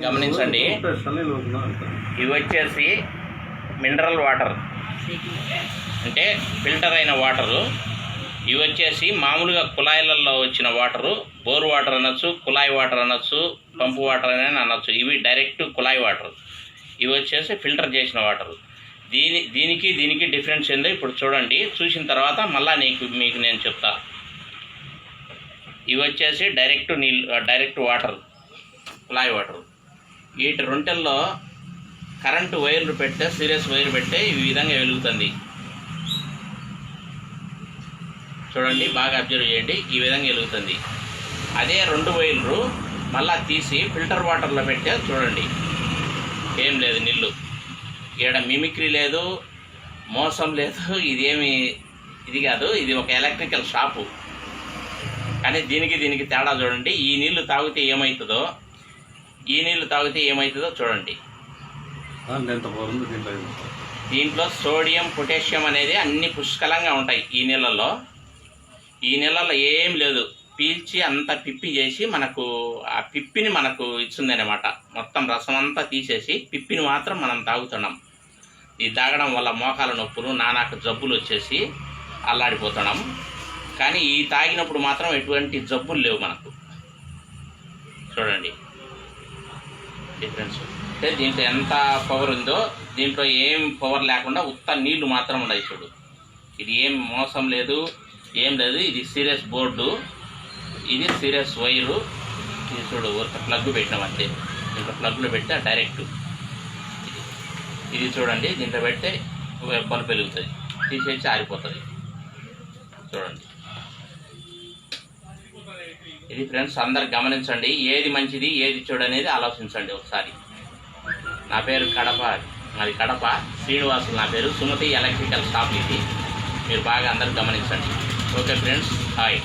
గమనించండి, ఇవి వచ్చేసి మినరల్ వాటర్ అంటే ఫిల్టర్ అయిన వాటరు. ఇవి వచ్చేసి మామూలుగా కుళాయిలలో వచ్చిన వాటరు, బోర్ వాటర్ అనొచ్చు, కుళాయి వాటర్ అనొచ్చు, పంపు వాటర్ అని అనొచ్చు. ఇవి డైరెక్ట్ కుళాయి వాటర్. ఇవి వచ్చేసి ఫిల్టర్ చేసిన వాటరు. దీనికి డిఫరెన్స్ ఏందో ఇప్పుడు చూడండి. చూసిన తర్వాత మళ్ళీ మీకు నేను చెప్తా. ఇవి వచ్చేసి డైరెక్ట్ వాటర్, కుళాయి వాటర్. వీటి రొంటెల్లో కరెంటు వైర్లు పెడితే, సీరియస్ వైర్ పెడితే ఈ విధంగా వెలుగుతుంది. చూడండి, బాగా అబ్జర్వ్ చేయండి, ఈ విధంగా వెలుగుతుంది. అదే 2 వైర్లు మళ్ళీ తీసి ఫిల్టర్ వాటర్లో పెట్టే చూడండి, ఏం లేదు నీళ్ళు. ఈడ మిమిక్రీ లేదు, మోసం లేదు, ఇది కాదు. ఇది ఒక ఎలక్ట్రికల్ షాపు. కానీ దీనికి తేడా చూడండి. ఈ నీళ్లు తాగితే ఏమవుతుందో చూడండి. దీంట్లో సోడియం, పొటాషియం అనేది అన్ని పుష్కలంగా ఉంటాయి ఈ నీళ్ళల్లో. ఈ నీళ్ళల్లో ఏం లేదు, పీల్చి అంతా పిప్పి చేసి ఆ పిప్పిని మనకు ఇచ్చిందనమాట. మొత్తం రసం అంతా తీసేసి పిప్పిని మాత్రం మనం తాగుతున్నాం. ఇది తాగడం వల్ల మోకాల నొప్పులు, నానాక జబ్బులు వచ్చేసి అల్లాడిపోతున్నాం. కానీ ఈ తాగినప్పుడు మాత్రం ఎటువంటి జబ్బులు లేవు మనకు. చూడండి డిఫరెన్స్. అంటే దీంట్లో ఎంత పవర్ ఉందో, దీంట్లో ఏం పవర్ లేకుండా ఉత్త నీళ్లు మాత్రం ఉన్నాయి. చూడు, ఇది ఏం మోసం లేదు, ఏం లేదు. ఇది సీరియస్ బోర్డు, ఇది సీరియస్ వైరు. ఇది చూడు, ఒక ప్లగ్ పెట్టినాం అంతే. దీంట్లో ప్లగ్లో పెడితే డైరెక్ట్ ఇది చూడండి. దీంట్లో పెడితే బల్బు వెలుగుతుంది, తీసేసి ఆరిపోతుంది. చూడండి, ఇది ఫ్రెండ్స్ అందరు గమనించండి. ఏది మంచిది, ఏది చెడు అనేది ఆలోచించండి ఒకసారి. నా పేరు మాది కడప, శ్రీనివాసులు నా పేరు. సుమతి ఎలక్ట్రికల్ షాప్ ఇది. మీరు బాగా అందరు గమనించండి. Okay friends, hi.